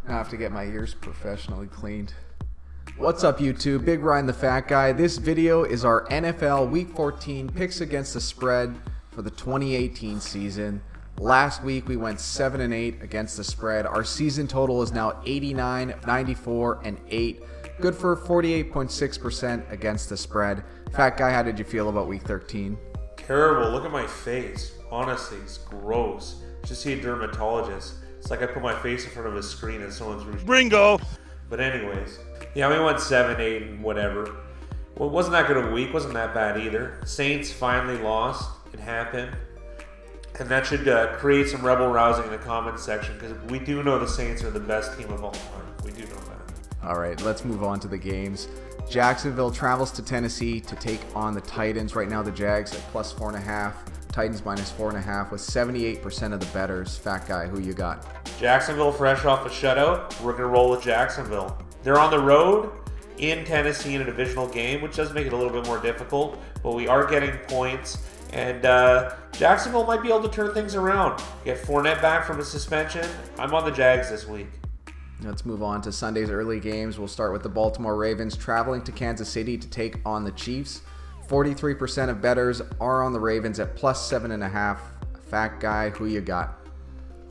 I have to get my ears professionally cleaned. What's up, YouTube? Big Ryan the Fat Guy. This video is our NFL Week 14 picks against the spread for the 2018 season. Last week we went 7-8 against the spread. Our season total is now 89, 94, and 8. Good for 48.6% against the spread. Fat Guy, how did you feel about Week 13? Terrible. Look at my face. Honestly, it's gross. Just see a dermatologist. It's like I put my face in front of a screen and someone's Ringo. But anyways, yeah, we went 7-8 and whatever. Well, it wasn't that good of a week. Wasn't that bad either. Saints finally lost. It happened. And that should create some rebel rousing in the comments section, because we do know the Saints are the best team of all time. We do know that. All right, let's move on to the games. Jacksonville travels to Tennessee to take on the Titans. Right now the Jags at plus 4.5. Titans minus 4.5 with 78% of the bettors. Fat Guy, who you got? Jacksonville fresh off a shutout. We're going to roll with Jacksonville. They're on the road in Tennessee in a divisional game, which does make it a little bit more difficult, but we are getting points. And Jacksonville might be able to turn things around. Get Fournette back from a suspension. I'm on the Jags this week. Let's move on to Sunday's early games. We'll start with the Baltimore Ravens traveling to Kansas City to take on the Chiefs. 43% of bettors are on the Ravens at plus 7.5. Fat Guy, who you got?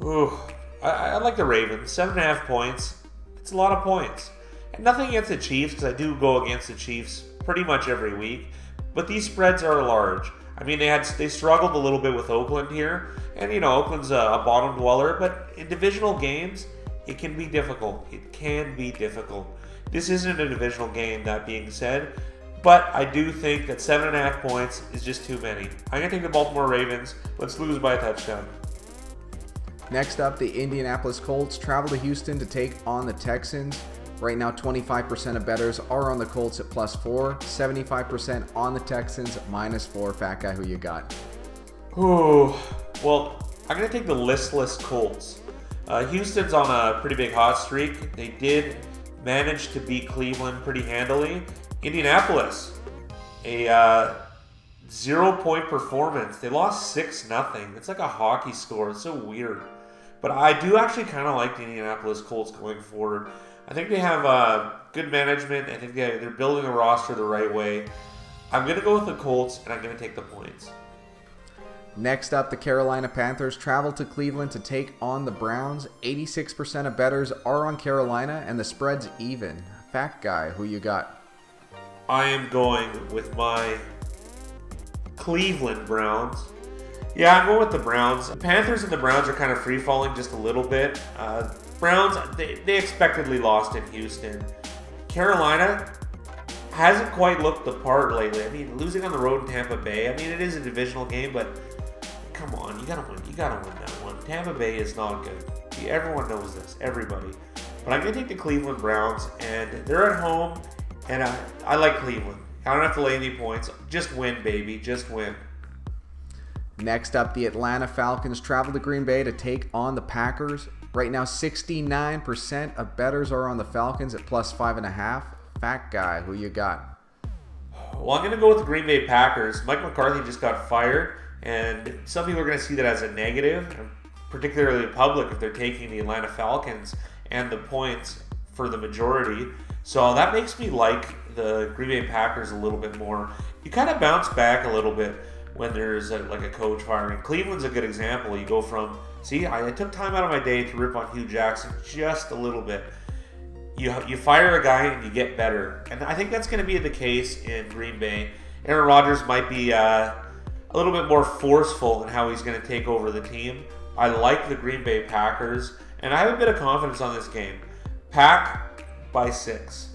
Ooh, I like the Ravens. 7.5 points. It's a lot of points. And nothing against the Chiefs, because I do go against the Chiefs pretty much every week. But these spreads are large. I mean, they struggled a little bit with Oakland here. And, you know, Oakland's a bottom dweller. But in divisional games, it can be difficult. It can be difficult. This isn't a divisional game, that being said. But I do think that 7.5 points is just too many. I'm going to take the Baltimore Ravens. Let's lose by a touchdown. Next up, the Indianapolis Colts travel to Houston to take on the Texans. Right now, 25% of bettors are on the Colts at plus 4. 75% on the Texans at minus 4. Fat Guy, who you got? Ooh, well, I'm going to take the listless Colts. Houston's on a pretty big hot streak. They did manage to beat Cleveland pretty handily. Indianapolis, a 0-point performance. They lost 6-0. It's like a hockey score. It's so weird. But I do actually kind of like the Indianapolis Colts going forward. I think they have good management. I think they're building a roster the right way. I'm going to go with the Colts, and I'm going to take the points. Next up, the Carolina Panthers travel to Cleveland to take on the Browns. 86% of bettors are on Carolina, and the spread's even. Fat Guy, who you got? I am going with my Cleveland Browns. Yeah, I'm going with the Browns. The Panthers and the Browns are kind of free-falling just a little bit. Browns, they expectedly lost in Houston. Carolina hasn't quite looked the part lately. I mean, losing on the road in Tampa Bay, I mean, it is a divisional game, but come on, you gotta win. You gotta win that one. Tampa Bay is not good. Everyone knows this, everybody. But I'm gonna take the Cleveland Browns, and they're at home, and I like Cleveland. I don't have to lay any points. Just win, baby. Just win. Next up, the Atlanta Falcons travel to Green Bay to take on the Packers. Right now, 69% of bettors are on the Falcons at plus 5.5. Fat Guy, who you got? Well, I'm going to go with the Green Bay Packers. Mike McCarthy just got fired, and some people are going to see that as a negative, particularly the public, if they're taking the Atlanta Falcons and the points for the majority. So that makes me like the Green Bay Packers a little bit more. You kind of bounce back a little bit when there's like a coach firing. Cleveland's a good example. You go from, see, I took time out of my day to rip on Hugh Jackson just a little bit. You fire a guy and you get better. And I think that's going to be the case in Green Bay. Aaron Rodgers might be a little bit more forceful in how he's going to take over the team. I like the Green Bay Packers, and I have a bit of confidence on this game. Pack by 6.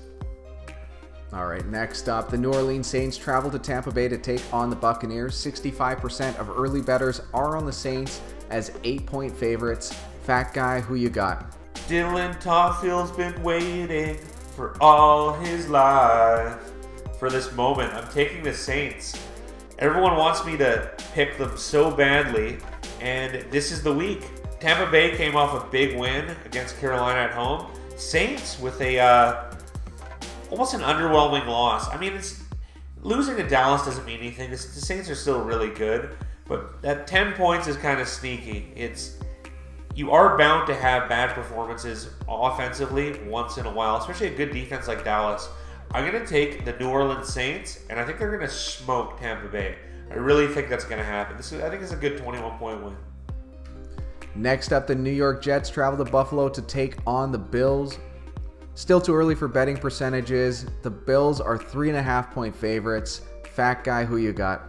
All right, next up, the New Orleans Saints travel to Tampa Bay to take on the Buccaneers. 65% of early bettors are on the Saints as 8-point favorites. Fat Guy, who you got? Dylan Toffield's been waiting for all his life for this moment. I'm taking the Saints. Everyone wants me to pick them so badly, and this is the week. Tampa Bay came off a big win against Carolina at home. Saints with a almost an underwhelming loss. I mean, losing to Dallas doesn't mean anything. The Saints are still really good, but that 10 points is kind of sneaky. you are bound to have bad performances offensively once in a while, especially a good defense like Dallas. I'm going to take the New Orleans Saints, and I think they're going to smoke Tampa Bay. I really think that's going to happen. I think it's a good 21-point win. Next up, the New York Jets travel to Buffalo to take on the Bills. Still too early for betting percentages. The Bills are 3.5-point favorites. Fat guy, who you got?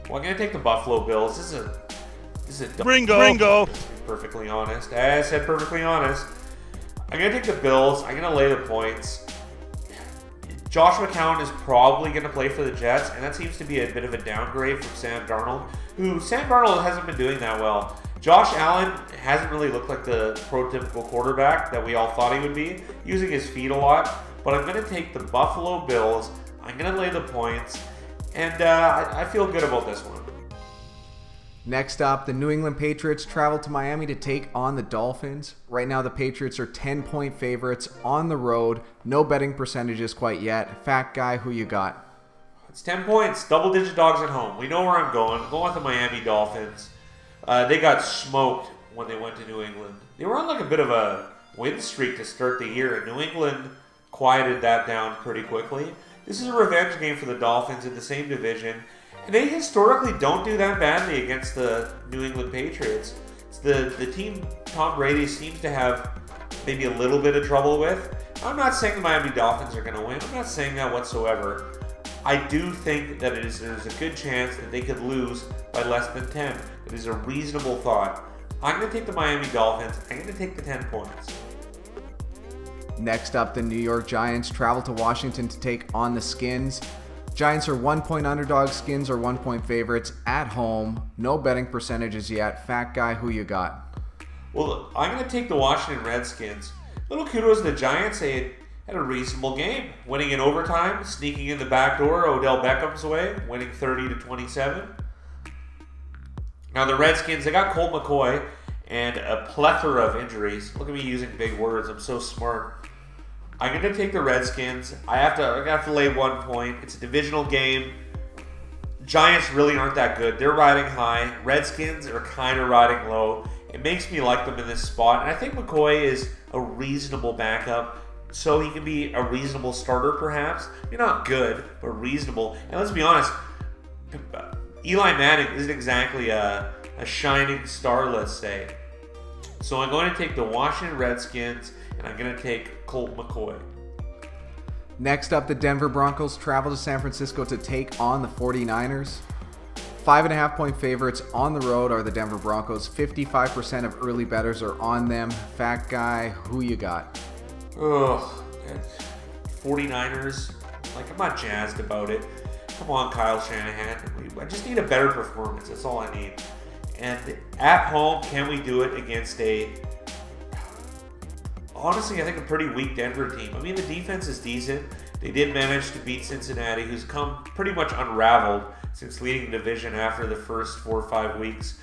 Well, I'm going to take the Buffalo Bills. This is a Ringo. To be perfectly honest. I said perfectly honest. I'm going to take the Bills. I'm going to lay the points. Josh McCown is probably going to play for the Jets, and that seems to be a bit of a downgrade from Sam Darnold, who Sam Darnold hasn't been doing that well. Josh Allen hasn't really looked like the prototypical quarterback that we all thought he would be, using his feet a lot. But I'm going to take the Buffalo Bills. I'm going to lay the points, and I feel good about this one. Next up, the New England Patriots travel to Miami to take on the Dolphins. Right now, the Patriots are 10-point favorites on the road. No betting percentages quite yet. Fat guy, who you got? It's 10 points. Double-digit dogs at home. We know where I'm going. I'm going with the Miami Dolphins. They got smoked when they went to New England. They were on like a bit of a win streak to start the year, and New England quieted that down pretty quickly. This is a revenge game for the Dolphins in the same division. And they historically don't do that badly against the New England Patriots. It's the team Tom Brady seems to have maybe a little bit of trouble with. I'm not saying the Miami Dolphins are going to win. I'm not saying that whatsoever. I do think that there's a good chance that they could lose by less than 10. It is a reasonable thought. I'm going to take the Miami Dolphins. I'm going to take the 10 points. Next up, the New York Giants travel to Washington to take on the Skins. Giants are 1-point underdogs. Skins are 1-point favorites at home. No betting percentages yet. Fat guy, who you got? Well, I'm going to take the Washington Redskins. Little kudos to the Giants. They had a reasonable game, winning in overtime, sneaking in the back door Odell Beckham's way, winning 30-27. Now the Redskins, they got Colt McCoy and a plethora of injuries. Look at me using big words. I'm so smart. I'm going to take the Redskins. I have to lay 1 point. It's a divisional game. Giants really aren't that good. They're riding high. Redskins are kind of riding low. It makes me like them in this spot. And I think McCoy is a reasonable backup, so he can be a reasonable starter perhaps. You're not good, but reasonable. And let's be honest, Eli Manning isn't exactly a shining star, let's say. So I'm going to take the Washington Redskins, and I'm going to take Colt McCoy. Next up, the Denver Broncos travel to San Francisco to take on the 49ers. 5.5-point favorites on the road are the Denver Broncos. 55% of early bettors are on them. Fat guy, who you got? Ugh, 49ers. Like, I'm not jazzed about it. Come on, Kyle Shanahan. I just need a better performance. That's all I need. And at home, can we do it against honestly, I think a pretty weak Denver team. I mean, the defense is decent. They did manage to beat Cincinnati, who's come pretty much unraveled since leading the division after the first 4 or 5 weeks.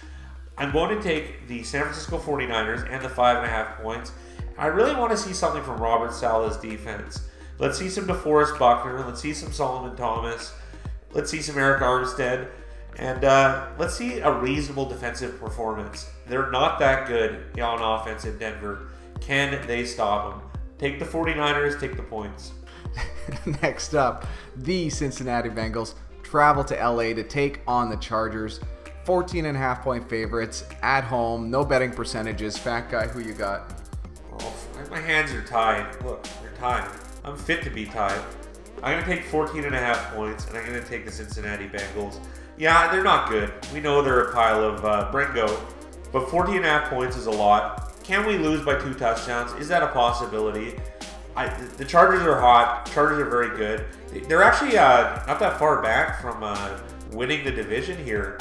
I'm going to take the San Francisco 49ers and the 5.5 points. I really want to see something from Robert Saleh's defense. Let's see some DeForest Buckner. Let's see some Solomon Thomas. Let's see some Eric Armstead. And let's see a reasonable defensive performance. They're not that good on offense in Denver. Can they stop them? Take the 49ers, take the points. Next up, the Cincinnati Bengals travel to LA to take on the Chargers. 14.5-point favorites at home. No betting percentages. Fat guy, who you got? Oh, my hands are tied. Look, they're tied. I'm fit to be tied. I'm going to take 14.5 points, and I'm going to take the Cincinnati Bengals. Yeah, they're not good. We know they're a pile of Bringo, but 14.5 points is a lot. Can we lose by 2 touchdowns? Is that a possibility? The Chargers are hot. Chargers are very good. They're actually not that far back from winning the division here.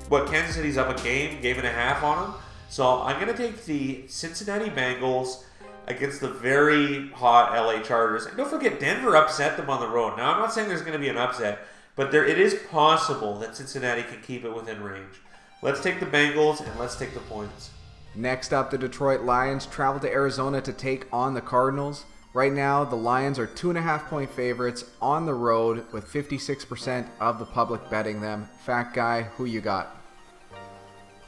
But Kansas City's up a game and a half on them. So I'm going to take the Cincinnati Bengals against the very hot LA Chargers. And don't forget, Denver upset them on the road. Now, I'm not saying there's going to be an upset, but it is possible that Cincinnati can keep it within range. Let's take the Bengals, and let's take the points. Next up, the Detroit Lions travel to Arizona to take on the Cardinals. Right now, the Lions are 2.5-point favorites on the road with 56% of the public betting them. Fat guy, who you got?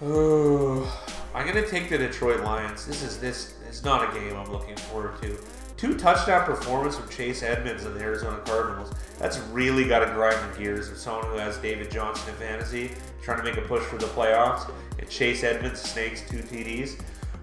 I'm going to take the Detroit Lions. This is not a game I'm looking forward to. 2 touchdown performance from Chase Edmonds and the Arizona Cardinals. That's really got to grind the gears of someone who has David Johnson in fantasy, trying to make a push for the playoffs. And Chase Edmonds snakes 2 TDs.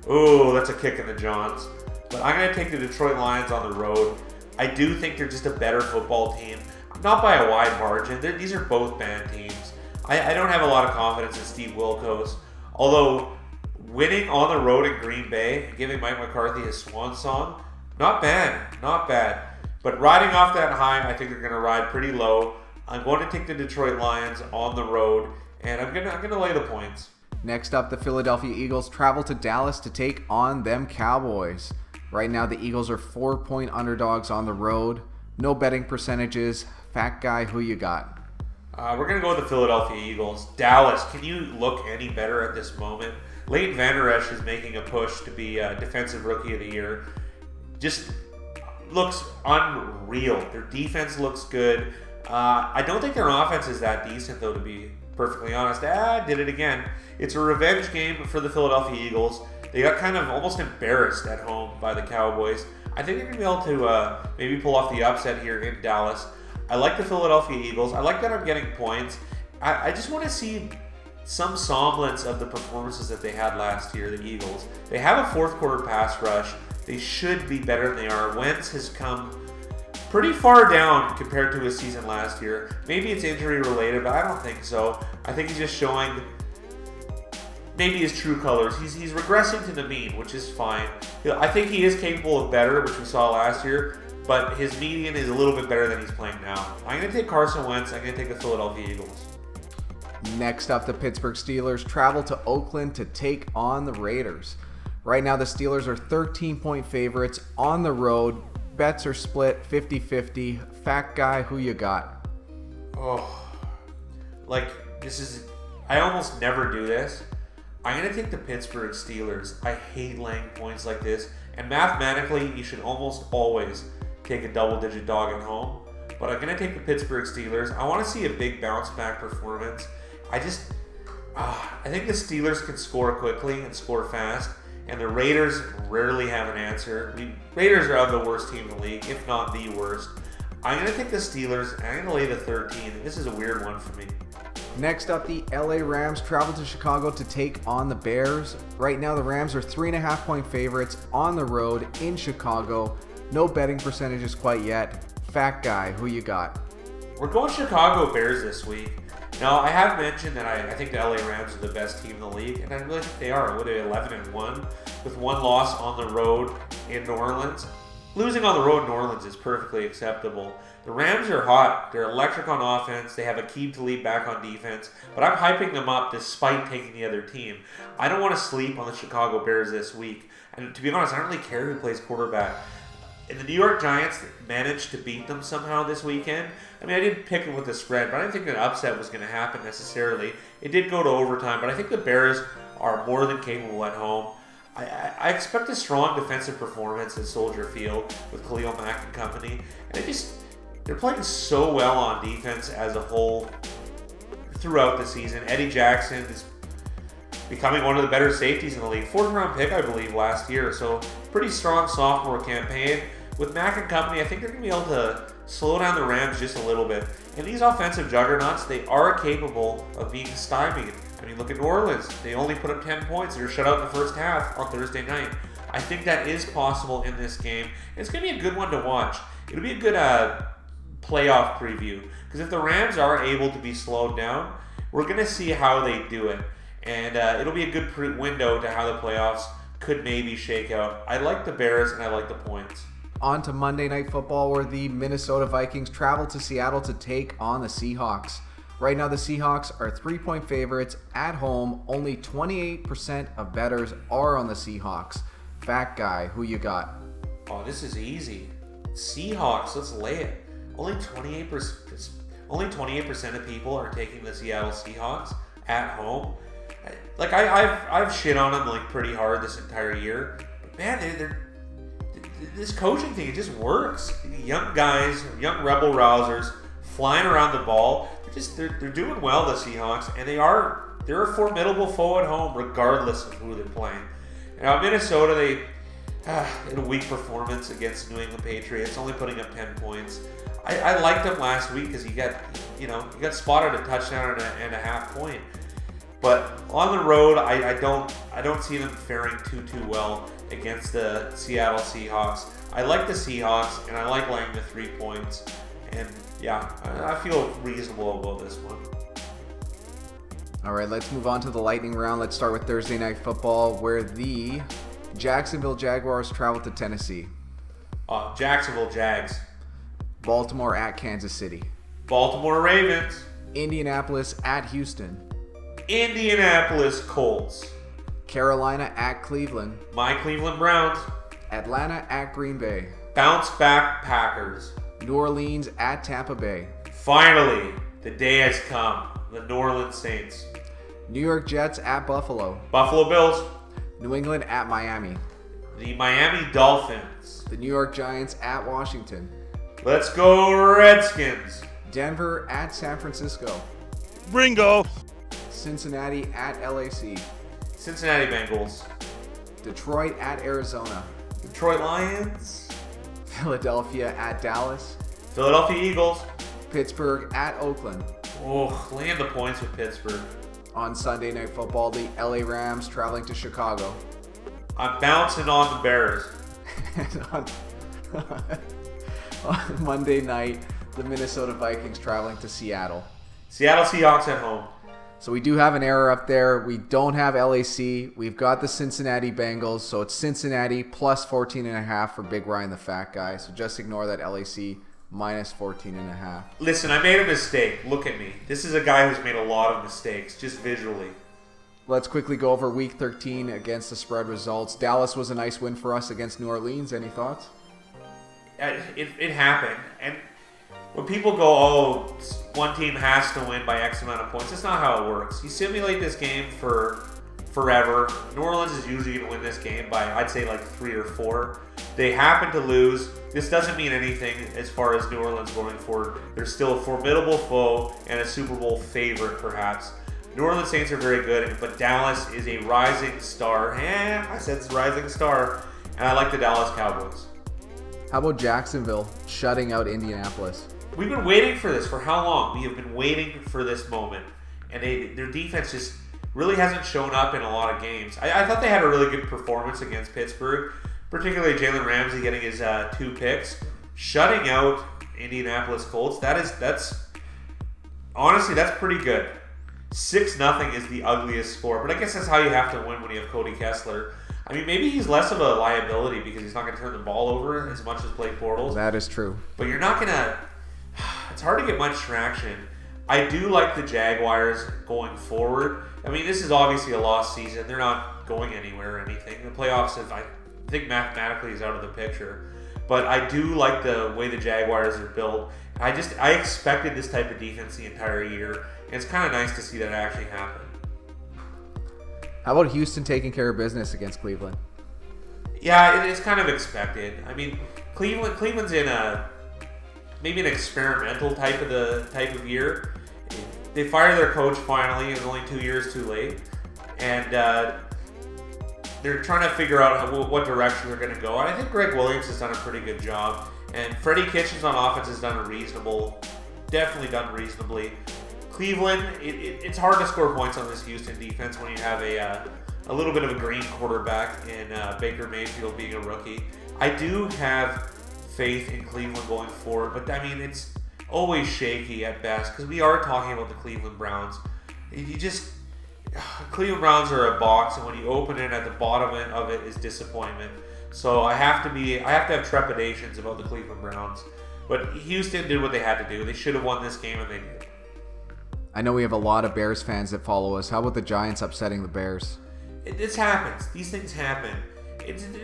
Oh, that's a kick in the Johns. But I'm going to take the Detroit Lions on the road. I do think they're just a better football team. Not by a wide margin. These are both bad teams. I don't have a lot of confidence in Steve Wilkos. Although, winning on the road in Green Bay and giving Mike McCarthy his swan song, not bad, not bad. But riding off that high, I think they're going to ride pretty low. I'm going to take the Detroit Lions on the road, and I'm gonna lay the points. Next up, the Philadelphia Eagles travel to Dallas to take on them Cowboys. Right now, the Eagles are 4-point underdogs on the road. No betting percentages. Fat guy, who you got? We're going to go with the Philadelphia Eagles. Dallas, can you look any better at this moment? Leighton Vander Esch is making a push to be Defensive Rookie of the Year. Just looks unreal. Their defense looks good. I don't think their offense is that decent, though, to be perfectly honest. Did it again. It's a revenge game for the Philadelphia Eagles. They got kind of almost embarrassed at home by the Cowboys. I think they're going to be able to maybe pull off the upset here in Dallas. I like the Philadelphia Eagles. I like that I'm getting points. I just want to see some semblance of the performances that they had last year, the Eagles. They have a 4th quarter pass rush. They should be better than they are. Wentz has come pretty far down compared to his season last year. Maybe it's injury related, but I don't think so. I think he's just showing maybe his true colors. He's regressing to the mean, which is fine. I think he is capable of better, which we saw last year, but his median is a little bit better than he's playing now. I'm going to take Carson Wentz. I'm going to take the Philadelphia Eagles. Next up, the Pittsburgh Steelers travel to Oakland to take on the Raiders. Right now, the Steelers are 13-point favorites on the road. Bets are split 50-50. Fat guy, who you got? I almost never do this. I'm going to take the Pittsburgh Steelers. I hate laying points like this. And mathematically, you should almost always take a double-digit dog at home. But I'm going to take the Pittsburgh Steelers. I want to see a big bounce-back performance. I think the Steelers can score quickly and score fast. And the Raiders rarely have an answer. Raiders are the worst team in the league, if not the worst. I'm going to take the Steelers, and I'm going to lay the 13. This is a weird one for me. Next up, the LA Rams travel to Chicago to take on the Bears. Right now, the Rams are 3.5-point favorites on the road in Chicago. No betting percentages quite yet. Fat guy, who you got? We're going Chicago Bears this week. Now, I have mentioned that I think the LA Rams are the best team in the league, and I really think they are. What are they, 11-1, with 1 loss on the road in New Orleans? Losing on the road in New Orleans is perfectly acceptable. The Rams are hot. They're electric on offense. They have Aqib Talib back on defense. But I'm hyping them up despite taking the other team. I don't want to sleep on the Chicago Bears this week. And to be honest, I don't really care who plays quarterback. And the New York Giants managed to beat them somehow this weekend. I mean, I didn't pick them with the spread, but I didn't think an upset was going to happen necessarily. It did go to overtime, but I think the Bears are more than capable at home. I expect a strong defensive performance at Soldier Field with Khalil Mack and company. And they're playing so well on defense as a whole throughout the season. Eddie Jackson is becoming one of the better safeties in the league. 4th-round pick, I believe, last year. So pretty strong sophomore campaign. With Mack and company, I think they're going to be able to slow down the Rams just a little bit. And these offensive juggernauts, they are capable of being stymied. I mean, look at New Orleans. They only put up 10 points. They were shut out in the first half on Thursday night. I think that is possible in this game. And it's going to be a good one to watch. It'll be a good playoff preview. Because if the Rams are able to be slowed down, we're going to see how they do it. And it'll be a good window to how the playoffs could maybe shake out. I like the Bears, and I like the points. On to Monday Night Football, where the Minnesota Vikings travel to Seattle to take on the Seahawks. Right now, the Seahawks are 3-point favorites at home. Only 28% of bettors are on the Seahawks. Fat guy, who you got? Oh, this is easy. Seahawks, let's lay it. Only 28% of people are taking the Seattle Seahawks at home. Like I've shit on them like pretty hard this entire year. But man, this coaching thing, it just works. Young guys, young rebel rousers, flying around the ball. They're doing well, the Seahawks, and they are they're a formidable foe at home, regardless of who they're playing. Now, Minnesota, they had a weak performance against New England Patriots, only putting up 10 points. I liked them last week because you got spotted a touchdown and a half point. But on the road, I don't see them faring too well against the Seattle Seahawks. I like the Seahawks, and I like laying the 3 points. And yeah, I feel reasonable about this one. All right, let's move on to the lightning round. Let's start with Thursday Night Football, where the Jacksonville Jaguars travel to Tennessee. Jacksonville Jags. Baltimore at Kansas City. Baltimore Ravens. Indianapolis at Houston. Indianapolis Colts. Carolina at Cleveland. My Cleveland Browns. Atlanta at Green Bay. Bounce back Packers. New Orleans at Tampa Bay. Finally, the day has come. The New Orleans Saints. New York Jets at Buffalo. Buffalo Bills. New England at Miami. The Miami Dolphins. The New York Giants at Washington. Let's go Redskins. Denver at San Francisco. Ringo. Cincinnati at LAC. Cincinnati Bengals. Detroit at Arizona. Detroit Lions. Philadelphia at Dallas. Philadelphia Eagles. Pittsburgh at Oakland. Oh, land the points with Pittsburgh. On Sunday Night Football, the LA Rams traveling to Chicago. I'm bouncing on the Bears. And on Monday night, the Minnesota Vikings traveling to Seattle. Seattle Seahawks at home. So we do have an error up there. We don't have LAC. We've got the Cincinnati Bengals. So it's Cincinnati plus 14.5 for Big Ryan the Fat Guy. So just ignore that LAC minus 14.5. Listen, I made a mistake. Look at me. This is a guy who's made a lot of mistakes, just visually. Let's quickly go over Week 13 against the spread results. Dallas was a nice win for us against New Orleans. Any thoughts? It happened. And when people go, oh, one team has to win by X amount of points, that's not how it works. You simulate this game for forever. New Orleans is usually going to win this game by, I'd say, like 3 or 4. They happen to lose. This doesn't mean anything as far as New Orleans going forward. They're still a formidable foe and a Super Bowl favorite, perhaps. New Orleans Saints are very good, but Dallas is a rising star. I said it's a rising star, and I like the Dallas Cowboys. How about Jacksonville shutting out Indianapolis? We've been waiting for this for how long? We have been waiting for this moment, and their defense just really hasn't shown up in a lot of games. I thought they had a really good performance against Pittsburgh, particularly Jalen Ramsey getting his 2 picks, shutting out Indianapolis Colts. Honestly, that's pretty good. 6-0 is the ugliest score, but I guess that's how you have to win when you have Cody Kessler. I mean, maybe he's less of a liability because he's not going to turn the ball over as much as Blake Bortles. That is true. But you're not going to... It's hard to get much traction. I do like the Jaguars going forward. I mean, this is obviously a lost season. They're not going anywhere or anything. The playoffs, I think mathematically, is out of the picture. But I do like the way the Jaguars are built. I expected this type of defense the entire year. And it's kind of nice to see that actually happen. How about Houston taking care of business against Cleveland? Yeah, it's kind of expected. I mean, Cleveland's in maybe an experimental type of year. They fired their coach finally. It was only 2 years too late, and they're trying to figure out what direction they're going to go. And I think Greg Williams has done a pretty good job, and Freddie Kitchens on offense has definitely done reasonably. Cleveland, it's hard to score points on this Houston defense when you have a little bit of a green quarterback in Baker Mayfield being a rookie. I do have faith in Cleveland going forward, but I mean, it's always shaky at best because we are talking about the Cleveland Browns. Cleveland Browns are a box, and when you open it at the bottom of it is disappointment. So I have to have trepidations about the Cleveland Browns. But Houston did what they had to do. They should have won this game, and they did. I know we have a lot of Bears fans that follow us. How about the Giants upsetting the Bears? This happens. These things happen.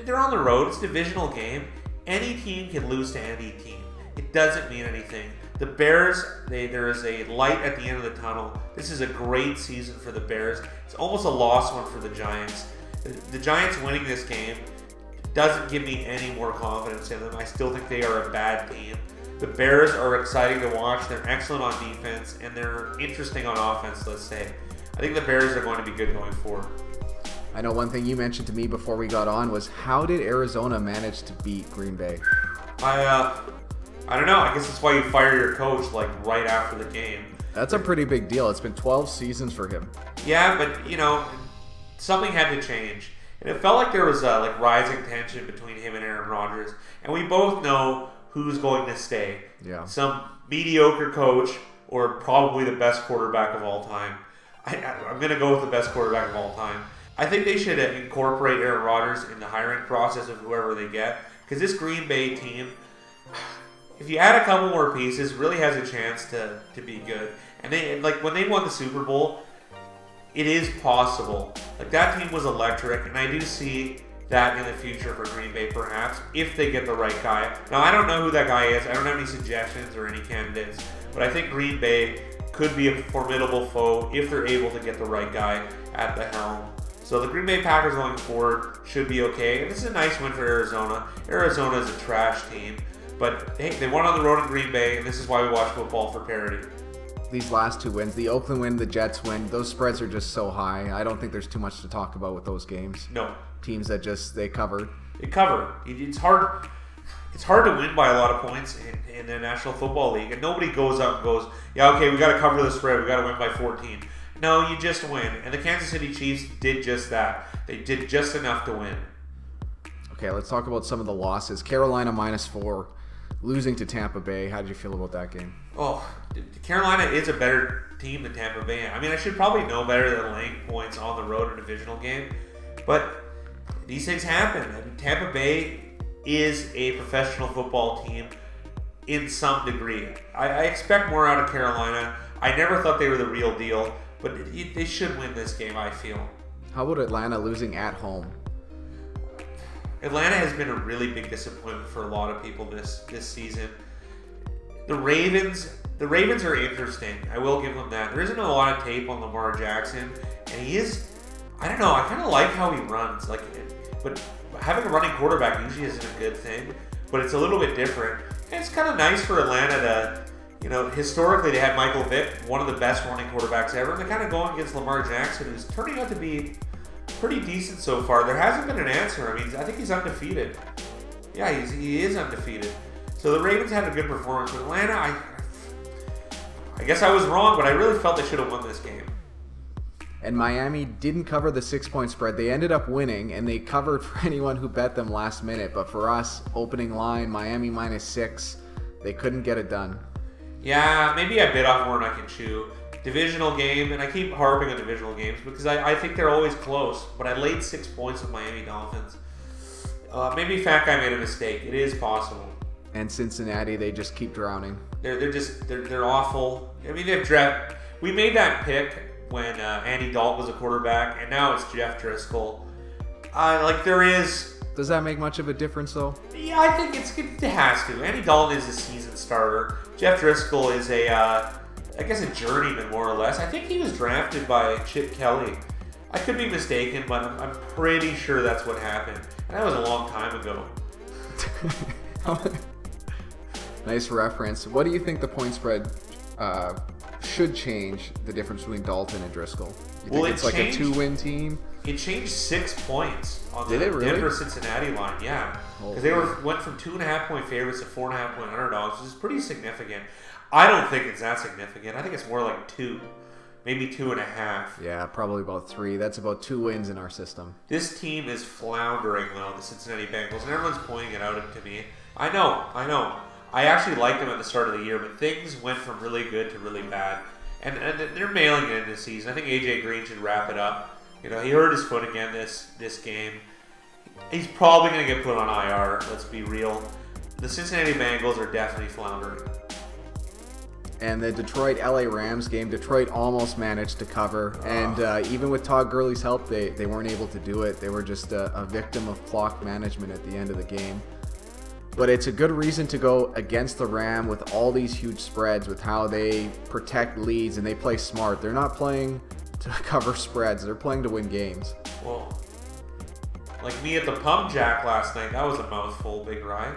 They're on the road. It's a divisional game. Any team can lose to any team. It doesn't mean anything. The Bears, there is a light at the end of the tunnel. This is a great season for the Bears. It's almost a lost one for the Giants. The Giants winning this game doesn't give me any more confidence in them. I still think they are a bad team. The Bears are exciting to watch. They're excellent on defense, and they're interesting on offense, let's say. I think the Bears are going to be good going forward. I know one thing you mentioned to me before we got on was how did Arizona manage to beat Green Bay? I don't know. I guess that's why you fire your coach like right after the game. That's a pretty big deal. It's been 12 seasons for him. Yeah, but you know, something had to change. And it felt like there was like rising tension between him and Aaron Rodgers. And we both know who's going to stay. Yeah. Some mediocre coach or probably the best quarterback of all time. I'm going to go with the best quarterback of all time. I think they should incorporate Aaron Rodgers in the hiring process of whoever they get. Because this Green Bay team, if you add a couple more pieces, really has a chance to be good. And they like when they won the Super Bowl, it is possible. Like that team was electric, and I do see that in the future for Green Bay, perhaps if they get the right guy. Now I don't know who that guy is. I don't have any suggestions or any candidates, but I think Green Bay could be a formidable foe if they're able to get the right guy at the helm. So the Green Bay Packers going forward should be okay. And this is a nice win for Arizona. Arizona is a trash team, but hey, they won on the road in Green Bay, and this is why we watch football for parity. These last two wins, the Oakland win, the Jets win, those spreads are just so high. I don't think there's too much to talk about with those games. No. Teams that they covered. They cover. It's hard. It's hard to win by a lot of points in the National Football League, and nobody goes up and goes, yeah, okay, we got to cover the spread. We got to win by 14. No, you just win. And the Kansas City Chiefs did just that. They did just enough to win. Okay, let's talk about some of the losses. Carolina -4, losing to Tampa Bay. How did you feel about that game? Oh, Carolina is a better team than Tampa Bay. I mean, I should probably know better than laying points on the road in a divisional game. But these things happen. I mean, Tampa Bay is a professional football team in some degree. I expect more out of Carolina. I never thought they were the real deal. But they should win this game, I feel. How about Atlanta losing at home? Atlanta has been a really big disappointment for a lot of people this season. The Ravens are interesting. I will give them that. There isn't a lot of tape on Lamar Jackson, and he is. I don't know. I kind of like how he runs. But having a running quarterback usually isn't a good thing. But it's a little bit different, and it's kind of nice for Atlanta to. You know, historically they had Michael Vick, one of the best running quarterbacks ever, and they're kind of going against Lamar Jackson, who's turning out to be pretty decent so far. There hasn't been an answer. I mean, I think he's undefeated. Yeah, he is undefeated. So the Ravens had a good performance. With Atlanta, I guess I was wrong, but I really felt they should have won this game. And Miami didn't cover the 6-point spread. They ended up winning, and they covered for anyone who bet them last minute. But for us, opening line, Miami -6, they couldn't get it done. Yeah, maybe I bit off more than I can chew. Divisional game, and I keep harping on divisional games because I think they're always close, but I laid 6 points with Miami Dolphins. Maybe Fat Guy made a mistake. It is possible. And Cincinnati, they just keep drowning. They're awful. I mean, we made that pick when Andy Dalton was a quarterback, and now it's Jeff Driscoll. Does that make much of a difference, though? Yeah, I think it has to. Andy Dalton is a seasoned starter. Jeff Driscoll is I guess a journeyman, more or less. I think he was drafted by Chip Kelly. I could be mistaken, but I'm pretty sure that's what happened. And that was a long time ago. Nice reference. What do you think the point spread should change the difference between Dalton and Driscoll? You think it's like a 2-win team? It changed 6 points on the really? Denver-Cincinnati line, yeah. Because they went from 2.5-point favorites to 4.5-point underdogs, which is pretty significant. I don't think it's that significant. I think it's more like 2, maybe 2.5. Yeah, probably about 3. That's about 2 wins in our system. This team is floundering, though, the Cincinnati Bengals, and everyone's pointing it out to me. I know. I actually liked them at the start of the year, but things went from really good to really bad. And they're mailing it in this season. I think A.J. Green should wrap it up. You know, he hurt his foot again this game. He's probably going to get put on IR, let's be real. The Cincinnati Bengals are definitely floundering. And the Detroit-LA Rams game, Detroit almost managed to cover. And even with Todd Gurley's help, they weren't able to do it. They were just a victim of clock management at the end of the game. But it's a good reason to go against the Ram with all these huge spreads, with how they protect leads and they play smart. They're not playing to cover spreads. They're playing to win games. Well, like me at the Pump Jack last night, that was a mouthful, Big Ryan.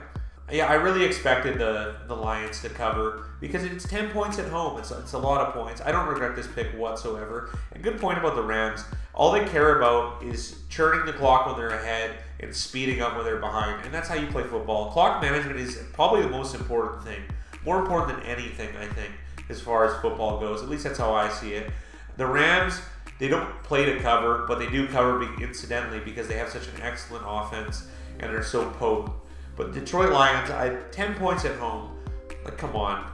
Yeah, I really expected the Lions to cover because it's 10 points at home. It's a lot of points. I don't regret this pick whatsoever. And good point about the Rams. All they care about is churning the clock when they're ahead and speeding up when they're behind. And that's how you play football. Clock management is probably the most important thing. More important than anything, I think, as far as football goes. At least that's how I see it. The Rams, they don't play to cover, but they do cover incidentally because they have such an excellent offense and they're so potent. But Detroit Lions, 10 points at home. Like, come on.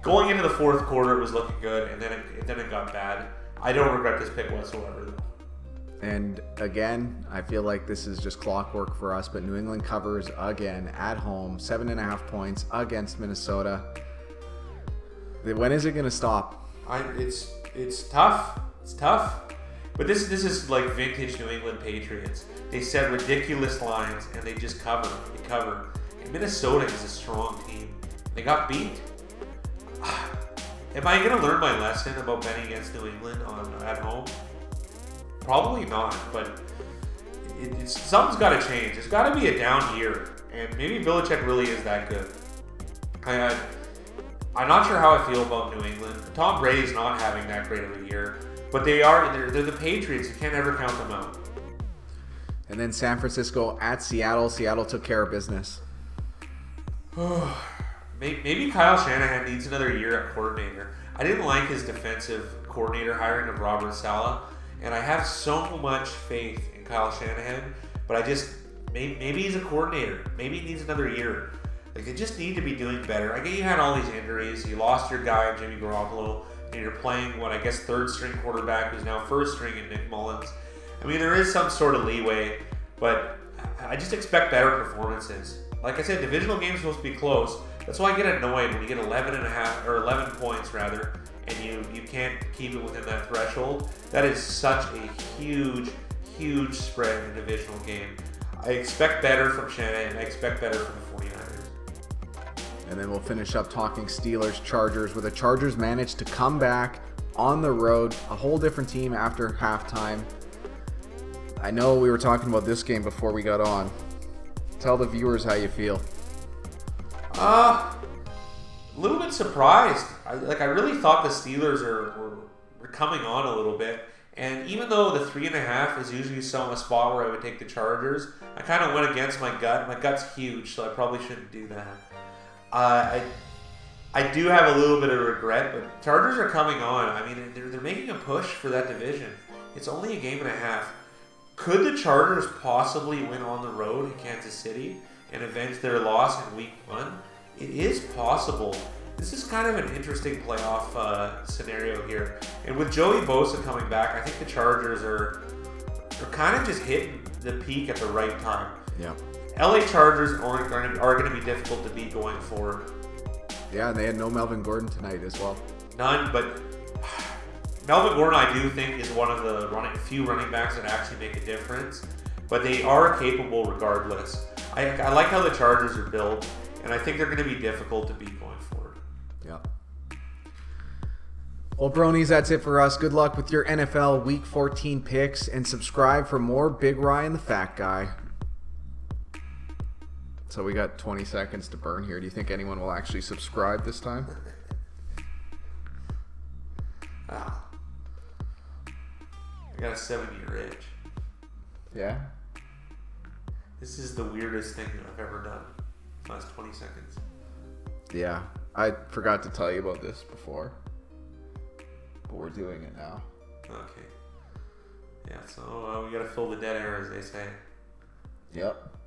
Going into the fourth quarter, it was looking good, and then it got bad. I don't regret this pick whatsoever, though. And again, I feel like this is just clockwork for us, but New England covers again at home, 7.5 points against Minnesota. When is it going to stop? It's tough. It's tough. But this is like vintage New England Patriots. They set ridiculous lines and they just cover. They cover. And Minnesota is a strong team. They got beat. Am I going to learn my lesson about betting against New England at home? Probably not. But something's got to change. There's got to be a down year. And maybe Belichick really is that good. I'm not sure how I feel about New England. Tom Brady's not having that great of a year. But they're the Patriots. You can't ever count them out. And then San Francisco at Seattle. Seattle took care of business. Maybe Kyle Shanahan needs another year at coordinator. I didn't like his defensive coordinator hiring of Robert Saleh. And I have so much faith in Kyle Shanahan. But maybe he's a coordinator. Maybe he needs another year. Like, they just need to be doing better. I get you had all these injuries. You lost your guy, Jimmy Garoppolo. And you're playing, third string quarterback who's now first string in Nick Mullins. I mean, there is some sort of leeway, but I just expect better performances. Like I said, divisional games are supposed to be close. That's why I get annoyed when you get 11 points rather, and you can't keep it within that threshold. That is such a huge, huge spread in a divisional game. I expect better from Shanahan. I expect better from the 49ers. And then we'll finish up talking Steelers-Chargers, where the Chargers managed to come back on the road, a whole different team after halftime. I know we were talking about this game before we got on. Tell the viewers how you feel. A little bit surprised. I really thought the Steelers were coming on a little bit. And even though the 3.5 is usually a spot where I would take the Chargers, I kind of went against my gut. My gut's huge, so I probably shouldn't do that. I do have a little bit of regret, but Chargers are coming on. I mean, they're making a push for that division. It's only a game and a half. Could the Chargers possibly win on the road in Kansas City and avenge their loss in Week 1? It is possible. This is kind of an interesting playoff scenario here. And with Joey Bosa coming back, I think the Chargers are kind of just hitting the peak at the right time. Yeah. LA Chargers are going to be difficult to beat going forward. Yeah, and they had no Melvin Gordon tonight as well. None, but Melvin Gordon, I do think, is one of the few running backs that actually make a difference. But they are capable regardless. I like how the Chargers are built, and I think they're going to be difficult to beat going forward. Yeah. Well, bronies, that's it for us. Good luck with your NFL Week 14 picks, and subscribe for more Big Ryan the Fat Guy. So we got 20 seconds to burn here. Do you think anyone will actually subscribe this time? I got a 7-year itch. Yeah? This is the weirdest thing I've ever done. Last 20 seconds. Yeah. I forgot to tell you about this before. But we're doing it now. Okay. Yeah, so we got to fill the dead air, as they say. Yep.